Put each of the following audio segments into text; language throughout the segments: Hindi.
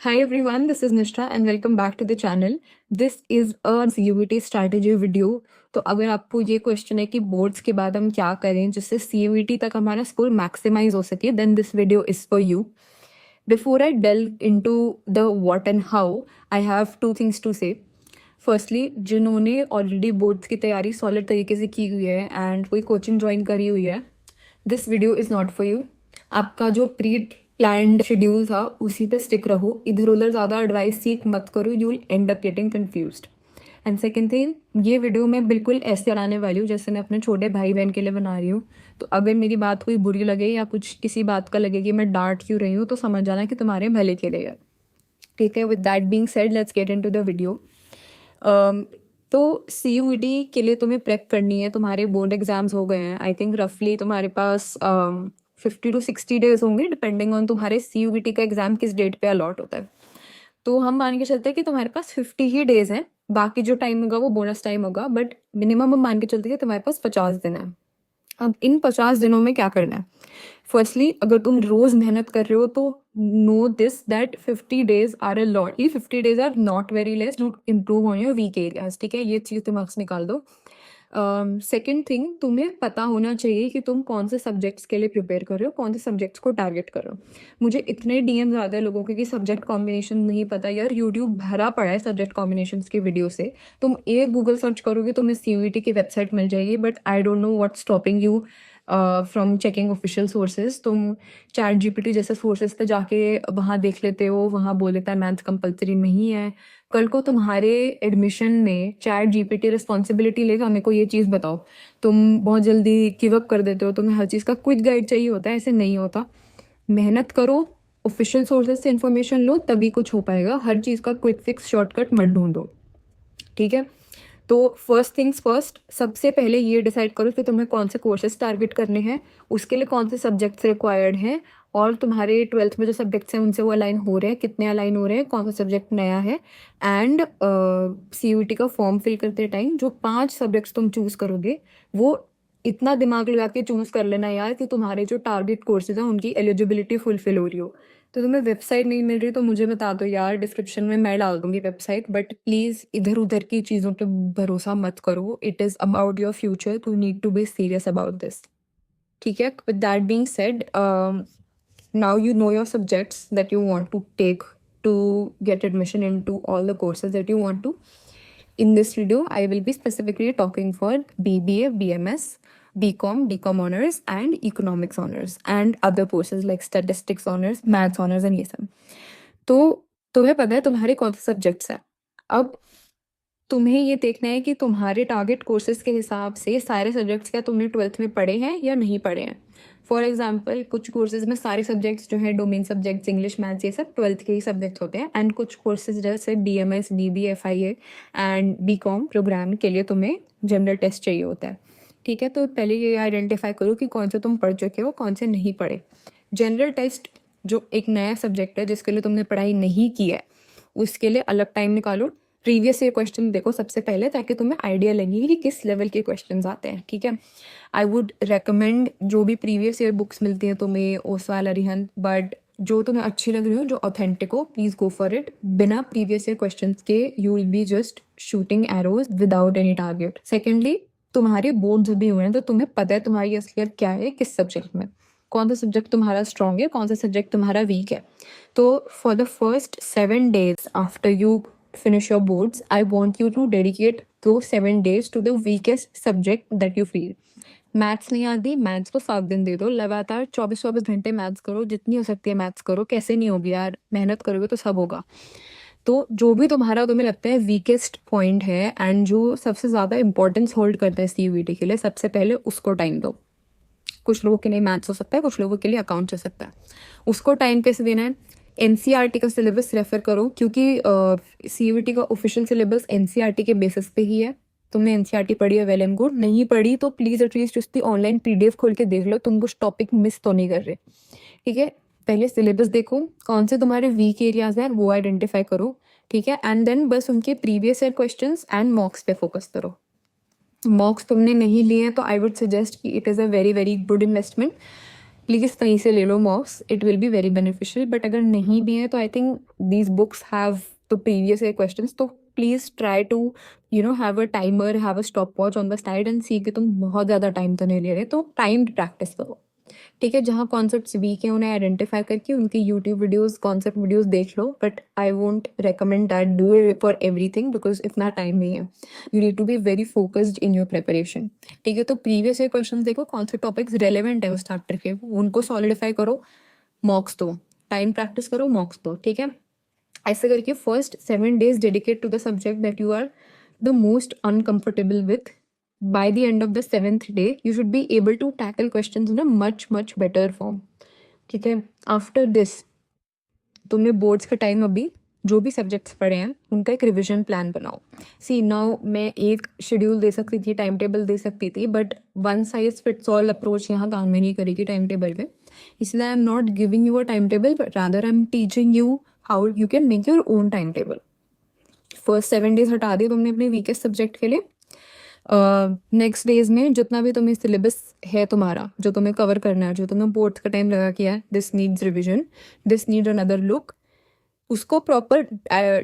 Hi everyone, this is Nishra and welcome back to the channel. This is a CUET strategy video. तो अगर आपको ये क्वेश्चन है कि बोर्ड्स के बाद हम क्या करें जिससे CUET तक हमारा स्कोर मैक्सिमाइज हो सके, then this video is for you. Before I delve into the what and how, I have two things to say. Firstly, जिन्होंने ऑलरेडी बोर्ड्स की तैयारी सॉलिड तरीके से की हुई है एंड कोई कोचिंग ज्वाइन करी हुई है, this video is not for you. आपका जो प्री प्लान्ड शेड्यूल था उसी पे स्टिक रहो. इधर उधर ज़्यादा एडवाइस सीख मत करो, you will and up getting confused. And second thing, ये वीडियो मैं बिल्कुल ऐसे चलाने वाली हूँ जैसे मैं अपने छोटे भाई बहन के लिए बना रही हूँ. तो अगर मेरी बात कोई बुरी लगे या कुछ किसी बात का लगे कि मैं डांट क्यों रही हूँ, तो समझ जाना कि तुम्हारे भले के लिए है. ठीक है, with that being said, let's get into the video. तो CUET के लिए तुम्हें प्रेप करनी है. तुम्हारे बोर्ड एग्जाम्स हो गए हैं. आई थिंक रफली तुम्हारे पास 50 to 60 डेज होंगे, डिपेंडिंग ऑन तुम्हारे CUET का एग्जाम किस डेट पे अलॉट होता है. तो हम मान के चलते हैं कि तुम्हारे पास 50 ही डेज हैं. बाकी जो टाइम होगा वो बोनस टाइम होगा, बट मिनिमम हम मान के चलते हैं कि तुम्हारे पास 50 दिन है. अब इन 50 दिनों में क्या करना है? फर्स्टली, अगर तुम रोज मेहनत कर रहे हो तो know this that 50 days are a lot. ये 50 days are not very less to improve on your weak areas. ठीक है, ये चीज़ दिमाग से निकाल दो. सेकेंड थिंग, तुम्हें पता होना चाहिए कि तुम कौन से सब्जेक्ट्स के लिए प्रिपेयर कर रहे हो, कौन से सब्जेक्ट्स को टारगेट कर रहे हो. मुझे इतने DM ज़्यादा है लोगों के कि सब्जेक्ट कॉम्बिनेशन नहीं पता. यार, यूट्यूब भरा पड़ा है सब्जेक्ट कॉम्बिनेशन की वीडियो से. तुम एक गूगल सर्च करोगे तुम्हें CUET की वेबसाइट मिल जाएगी, but I don't know what's stopping you from checking official sources. तुम ChatGPT जैसे सोर्सेज पे जाके वहाँ देख लेते हो, वहाँ बोल देता है मैथ्स कंपलसरी नहीं है. कल को तुम्हारे एडमिशन में ChatGPT रिस्पॉन्सिबिलिटी लेगा, मेरे को ये चीज़ बताओ. तुम बहुत जल्दी गिव अप कर देते हो, तुम्हें हर चीज़ का क्विक गाइड चाहिए होता है. ऐसे नहीं होता. मेहनत करो, ऑफिशियल सोर्सेज से इन्फॉर्मेशन लो, तभी कुछ हो पाएगा. हर चीज़ का क्विक फिक्स शॉर्टकट मत ढूंढो. ठीक है, तो फर्स्ट थिंग्स फर्स्ट, सबसे पहले ये डिसाइड करो कि तुम्हें कौन से कोर्सेज टारगेट करने हैं, उसके लिए कौन से सब्जेक्ट्स रिक्वायर्ड हैं, और तुम्हारे 12th में जो सब्जेक्ट्स हैं उनसे वो अलाइन हो रहे हैं, कितने अलाइन हो रहे हैं, कौन सा सब्जेक्ट नया है. एंड CUET का फॉर्म फिल करते टाइम जो 5 सब्जेक्ट्स तुम चूज़ करोगे वो इतना दिमाग लगा के चूज़ कर लेना यार कि तुम्हारे जो टारगेट कोर्सेज हैं उनकी एलिजिबिलिटी फुलफिल हो रही हो. तो तुम्हें वेबसाइट नहीं मिल रही तो मुझे बता दो यार, डिस्क्रिप्शन में मैं डाल दूंगी वेबसाइट. बट प्लीज़ इधर उधर की चीज़ों पे भरोसा मत करो. It is about your future, you need to be serious about this. ठीक है, with that being said, now you know your subjects that you want to take to get admission into all the courses that you want to. In this video, I will be specifically talking for BBA, BMS, BCom, DCom honors and economics honors and other courses like statistics honors, maths honors and ये सब. तो तुम्हें पता है तुम्हारे कौन से सब्जेक्ट्स हैं. अब तुम्हें ये देखना है कि तुम्हारे टारगेट कोर्सेज के हिसाब से सारे सब्जेक्ट्स क्या तुमने 12th में पढ़े हैं या नहीं पढ़े हैं. फॉर एग्जाम्पल, कुछ कोर्सेज में सारे सब्जेक्ट्स जो हैं डोमेन सब्जेक्ट्स, इंग्लिश, मैथ्स, ये सब 12th के ही सब्जेक्ट होते हैं. एंड कुछ कोर्सेज जैसे DMS, DB, FIA and BCom program के लिए तुम्हें जनरल टेस्ट चाहिए होता है. ठीक है, तो पहले ये आइडेंटिफाई करो कि कौन से तुम पढ़ चुके हो, कौन से नहीं पढ़े. जनरल टेस्ट जो एक नया सब्जेक्ट है जिसके लिए तुमने पढ़ाई नहीं की है, उसके लिए अलग टाइम निकालो. प्रीवियस ईयर क्वेश्चन देखो सबसे पहले, ताकि तुम्हें आइडिया लगे कि किस लेवल के क्वेश्चंस आते हैं. ठीक है, आई वुड रेकमेंड जो भी प्रीवियस ईयर बुक्स मिलती हैं तुम्हें, ओसवाल, अरिहंत, बट जो तुम्हें अच्छी लग रही हो, जो ऑथेंटिक हो, प्लीज़ गो फॉर इट. बिना प्रीवियस ईयर क्वेश्चन के you will be just shooting arrows without any target. Secondly, तुम्हारे बोर्ड्स भी हुए हैं तो तुम्हें पता है तुम्हारी असलियत क्या है, किस सब्जेक्ट में, कौन सा सब्जेक्ट तुम्हारा स्ट्रॉन्ग है, कौन सा सब्जेक्ट तुम्हारा वीक है. तो for the first 7 days after you finish your boards, I want you to dedicate those 7 days to the weakest subject that you feel. Maths नहीं आती, मैथ्स को 7 दिन दे दो. लगातार 24 घंटे मैथ्स करो, जितनी हो सकती है मैथ्स करो. कैसे नहीं होगी यार, मेहनत करोगे तो सब होगा. तो जो भी तुम्हें लगता है वीकेस्ट पॉइंट है एंड जो सबसे ज़्यादा इंपॉर्टेंस होल्ड करता है CUET के लिए, सबसे पहले उसको टाइम दो. कुछ लोगों के लिए मैथ्स हो सकता है, कुछ लोगों के लिए अकाउंट्स हो सकता है. उसको टाइम कैसे देना है? NCERT का सिलेबस रेफर करो, क्योंकि CUET का ऑफिशियल सिलेबस NCERT के बेसिस पे ही है. तुमने NCERT पढ़ी है, वेल एंड गुड. नहीं पढ़ी तो प्लीज़ एटलीस्ट उसकी ऑनलाइन PDF खोल के देख लो, तुम कुछ टॉपिक मिस तो नहीं कर रहे. ठीक है, पहले सिलेबस देखो, कौन से तुम्हारे वीक एरियाज हैं वो आइडेंटिफाई करो. ठीक है, एंड देन बस उनके previous year questions and mocks पे फोकस करो. मॉक्स तुमने नहीं लिए हैं तो आई वुड सजेस्ट कि it is a very very good investment. Please कहीं से ले लो mocks, it will be very beneficial. But अगर नहीं भी है तो I think these books have the previous year questions, तो please try to have a timer, have a stop watch on the side and सी कि तुम बहुत ज़्यादा टाइम तो नहीं ले रहे, तो टाइम प्रैक्टिस करो। ठीक है, जहाँ कॉन्सेप्ट्स वीक हैं उन्हें आइडेंटिफाई करके उनकी यूट्यूब वीडियोस, कॉन्सेप्ट वीडियोस देख लो, but I won't recommend that do it for everything because इतना टाइम नहीं है। You need to be very focused in your preparation. ठीक है, तो प्रीवियस ईयर क्वेश्चन देखो, कौन से टॉपिक्स रेलेवेंट है उस चैप्टर के, उनको सॉलिडिफाई करो, मॉक्स दो, टाइम प्रैक्टिस करो, मॉक्स दो। ठीक है, ऐसे करके first 7 days dedicate to the subject that you are the most uncomfortable with. By the end of the 7th day you should be able to tackle questions in a much better form. ठीक है, आफ्टर दिस तुमने बोर्ड्स का टाइम, अभी जो भी सब्जेक्ट्स पढ़े हैं उनका एक रिविजन प्लान बनाओ। सी नाउ मैं एक शेड्यूल दे सकती थी, टाइम टेबल दे सकती थी, but one size fits all approach यहाँ काम में नहीं करेगी टाइम टेबल पे। इसलिए I am not giving you a time table, but rather I am teaching you how you can make your own time table. First 7 days हटा दिए तुमने अपने वीकेस्ट सब्जेक्ट के लिए। नेक्स्ट डेज में जितना भी तुम्हें सिलेबस है तुम्हारा, जो तुम्हें कवर करना है, जो तुम्हें बोर्ड्स का टाइम लगा किया है, this needs revision, this need another look, उसको प्रॉपर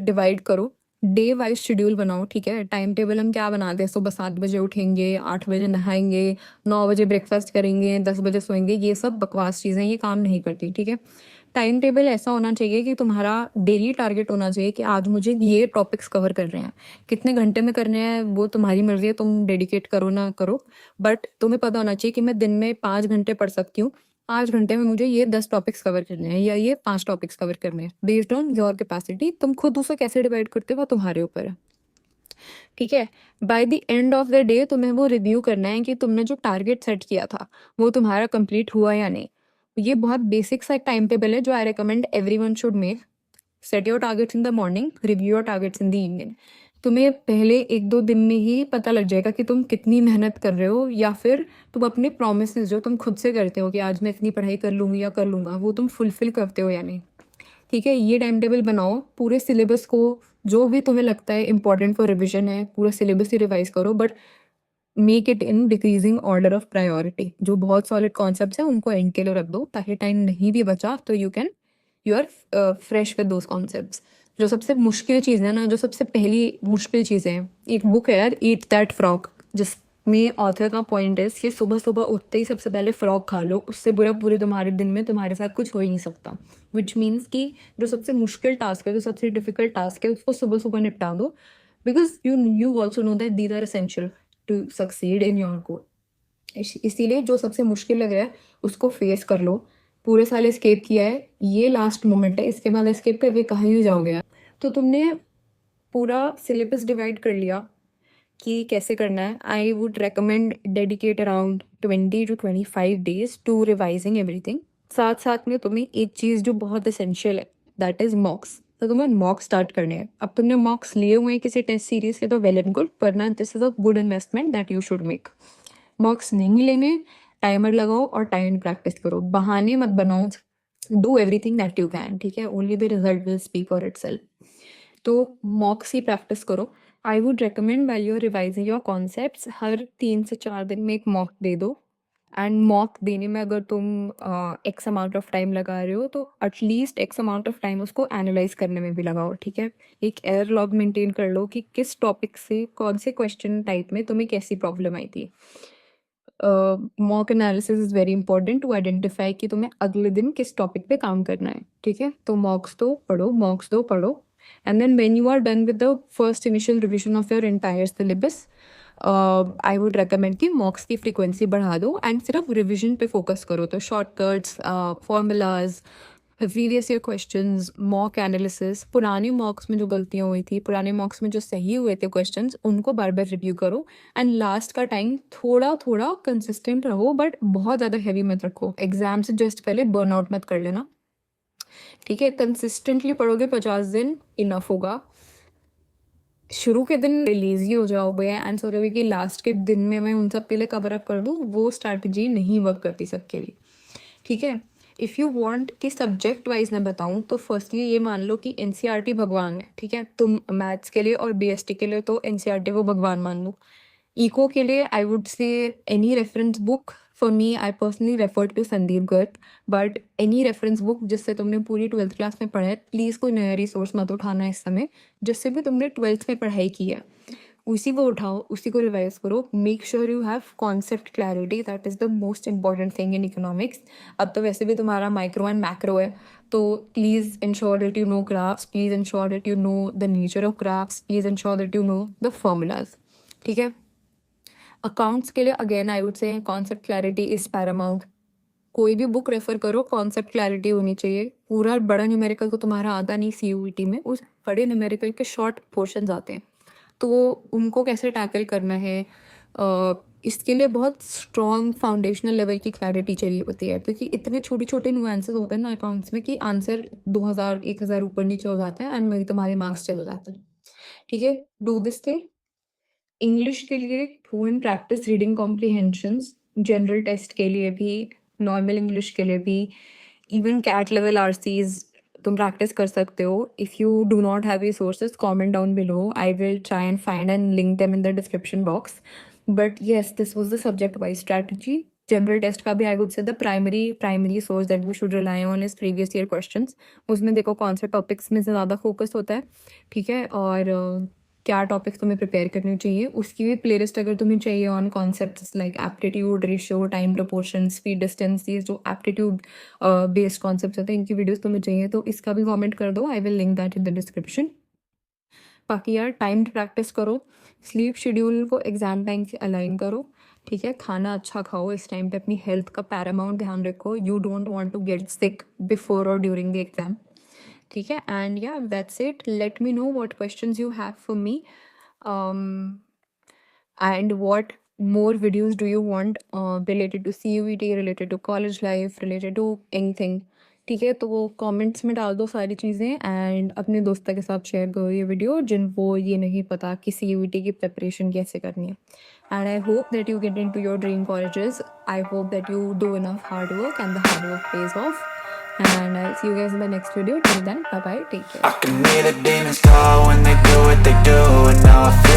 डिवाइड करो, डे वाइज शेड्यूल बनाओ। ठीक है, टाइम टेबल हम क्या बनाते हैं, सुबह 7 बजे उठेंगे, 8 बजे नहाएंगे, 9 बजे ब्रेकफास्ट करेंगे, 10 बजे सोएंगे, ये सब बकवास चीज़ें, ये काम नहीं करती। ठीक है, टाइम टेबल ऐसा होना चाहिए कि तुम्हारा डेली टारगेट होना चाहिए कि आज मुझे ये टॉपिक्स कवर कर रहे हैं। कितने घंटे में करने हैं वो तुम्हारी मर्जी है, तुम डेडिकेट करो ना करो, बट तुम्हें पता होना चाहिए कि मैं दिन में 5 घंटे पढ़ सकती हूँ, 5 घंटे में मुझे ये 10 टॉपिक्स कवर करने हैं या ये 5 टॉपिक्स कवर करने हैं, बेस्ड ऑन योर कैपेसिटी। तुम खुद उसे कैसे डिवाइड करते हो वो तुम्हारे ऊपर है। ठीक है, by the end of the day तुम्हें वो रिव्यू करना है कि तुमने जो टारगेट सेट किया था वो तुम्हारा कंप्लीट हुआ या नहीं। ये बहुत बेसिक सा टाइम टेबल है जो I recommend everyone should make. Set your targets in the morning, review your targets in the evening. तुम्हें पहले 1-2 दिन में ही पता लग जाएगा कि तुम कितनी मेहनत कर रहे हो, या फिर तुम अपने प्रोमिसेस जो तुम खुद से करते हो कि आज मैं इतनी पढ़ाई कर लूँगी या कर लूँगा, वो तुम फुलफिल करते हो या नहीं। ठीक है, ये टाइम टेबल बनाओ, पूरे सिलेबस को, जो भी तुम्हें लगता है इंपॉर्टेंट फॉर रिविजन है, पूरा सिलेबस ही रिवाइज करो, but make it in decreasing order of priority. जो बहुत सॉलिड कॉन्सेप्ट्स हैं उनको एंड के लिए रख दो, ताकि टाइम नहीं भी बचा तो you are fresh with those concepts. जो सबसे मुश्किल चीज़ है ना, जो सबसे पहली मुश्किल चीज़ें हैं, एक बुक है यार, ईट दैट फ्रॉग, जिसमें ऑथर का पॉइंट है कि सुबह सुबह उठते ही सबसे पहले फ्रॉग खा लो, उससे बुरा पूरे तुम्हारे दिन में तुम्हारे साथ कुछ हो ही नहीं सकता। विच मीन्स कि जो सबसे मुश्किल टास्क है, जो सबसे डिफिकल्ट टास्क है, उसको सुबह सुबह निपटा दो, because you also know that these are essential to succeed in your goal. इसीलिए जो सबसे मुश्किल लग रहा है उसको फेस कर लो। पूरे साल एस्केप किया है, ये लास्ट मोमेंट है, इसके बाद एस्केप करके कहाँ ही जाओगे यार। तो तुमने पूरा सिलेबस डिवाइड कर लिया कि कैसे करना है। I would recommend dedicate around 20 to 25 days to revising everything. साथ साथ में तुम्हें एक चीज़ जो बहुत एसेंशियल है, दैट इज़ मॉक्स। तो तुम्हें मॉक्स स्टार्ट करने हैं। अब तुमने मॉक्स लिए हुए हैं किसी टेस्ट सीरीज के तो वेल एंड गुड, वरना this is a good investment that you should make. मॉक्स नहीं लेने, टाइमर लगाओ और टाइम प्रैक्टिस करो, बहाने मत बनाओ, do everything that you can. ठीक है, only the result will speak for itself. तो मॉक्स ही प्रैक्टिस करो। I would recommend while you are revising your concepts, हर 3 से 4 दिन में एक मॉक दे दो। एंड मॉक देने में अगर तुम एक्स अमाउंट ऑफ टाइम लगा रहे हो तो at least x amount of time उसको एनालाइज करने में भी लगाओ। ठीक है, एक एयर लॉग मेंटेन कर लो कि किस टॉपिक से कौन से क्वेश्चन टाइप में तुम्हें कैसी प्रॉब्लम आई थी। Mock analysis is very important to identify कि तुम्हें अगले दिन किस टॉपिक पे काम करना है। ठीक है, तो मॉक्स दो पढ़ो, मॉक्स दो पढ़ो, and then when you are done with the first initial revision of your entire syllabus, I would recommend कि मॉक्स की फ्रीक्वेंसी बढ़ा दो एंड सिर्फ रिविजन पे फोकस करो। तो shortcuts, formulas, previous year questions, mock analysis, पुराने मॉक्स में जो गलतियाँ हुई थी, पुराने मॉक्स में जो सही हुए थे क्वेश्चंस, उनको बार बार रिव्यू करो। एंड लास्ट का टाइम थोड़ा थोड़ा कंसिस्टेंट रहो, बट बहुत ज़्यादा हैवी मत रखो। एग्जाम से जस्ट पहले बर्नआउट मत कर लेना। ठीक है, कंसिस्टेंटली पढ़ोगे 50 दिन इनफ होगा। शुरू के दिन लेजी हो जाओगे एंड सोचोगे कि लास्ट के दिन में मैं उन सब के लिए कवर अप कर दूँ, वो स्ट्रैटेजी नहीं वर्क करती सबके लिए। ठीक है, इफ़ यू वांट कि सब्जेक्ट वाइज मैं बताऊँ तो फर्स्टली ये मान लो कि एनसीईआरटी भगवान है। ठीक है, तुम मैथ्स के लिए और बीएसटी के लिए तो एनसीईआरटी को भगवान मान लो। इको के लिए I would say any reference book for me I personally refer to Sandeep Garg, but any reference book जिससे तुमने पूरी 12th क्लास में पढ़ा है, प्लीज़ कोई नया रिसोर्स मत उठाना इस समय, जिससे भी तुमने 12th में पढ़ाई की है उसी को उठाओ, उसी को रिवाइज करो. Make sure you have concept clarity, that is the most important thing in economics. अब तो वैसे भी तुम्हारा माइक्रो एंड मैक्रो है, तो please ensure that you know graphs, please ensure that you know the nature of graphs, please ensure that you know the formulas. ठीक है. अकाउंट्स के लिए अगेन आई वुड से कॉन्सेप्ट क्लैरिटी इज़ पैरामाउंट. कोई भी बुक रेफर करो, कॉन्सेप्ट क्लैरिटी होनी चाहिए. पूरा बड़ा न्यूमेरिकल तो तुम्हारा आता नहीं CUET में, उस बड़े न्यूमेरिकल के शॉर्ट पोर्शंस आते हैं, तो उनको कैसे टैकल करना है, इसके लिए बहुत स्ट्रॉन्ग फाउंडेशनल लेवल की क्लैरिटी चाहिए होती है, क्योंकि इतने छोटे छोटे नुआंसेस होते हैं ना अकाउंट्स में कि आंसर 2000-1000 ऊपर नीचे हो जाता है एंड वही तुम्हारे मार्क्स चले जाते हैं. ठीक है. Do this thing. इंग्लिश के लिए fluent practice reading comprehensions, general test के लिए भी, नॉर्मल इंग्लिश के लिए भी, इवन कैट लेवल RCs तुम प्रैक्टिस कर सकते हो. If you do not have resources, comment down below, I will try and find and link them in the description box. But yes, this was the subject wise strategy. General test का भी I would say the primary source that we should rely on is previous year questions. उसमें देखो कौन से टॉपिक्स में से ज़्यादा फोकस होता है. ठीक है. और क्या टॉपिक्स तुम्हें प्रिपेयर करनी चाहिए, उसकी भी प्लेलिस्ट अगर तुम्हें चाहिए on concepts like aptitude, ratio, time proportion, speed, distance, ये जो एप्टीट्यूड बेस्ड कॉन्सेप्ट्स होते हैं, इनकी वीडियोस तुम्हें चाहिए तो इसका भी कमेंट कर दो. I will link that in the description. बाकी यार टाइम प्रैक्टिस करो, स्लीप शेड्यूल को एग्जाम टाइम से अलाइन करो. ठीक है. खाना अच्छा खाओ इस टाइम पे, अपनी हेल्थ का पैरामाउंट ध्यान रखो. You don't want to get sick before और ड्यूरिंग द एग्जाम. ठीक है. And yeah that's it. Let me know what questions you have for me, and what more videos do you want related to CUET, related to college life, related to anything. ठीक है. तो वो कमेंट्स में डाल दो सारी चीज़ें एंड अपने दोस्तों के साथ शेयर करो ये वीडियो जिनको ये नहीं पता कि CUET की प्रिपरेशन कैसे करनी है. And I hope that you get into your dream colleges. I hope that you do enough hard work and the hard work pays off. And I'll see you guys in the next video. Till then, bye bye, take care. I can hear the demons call when they do what they do, and now I feel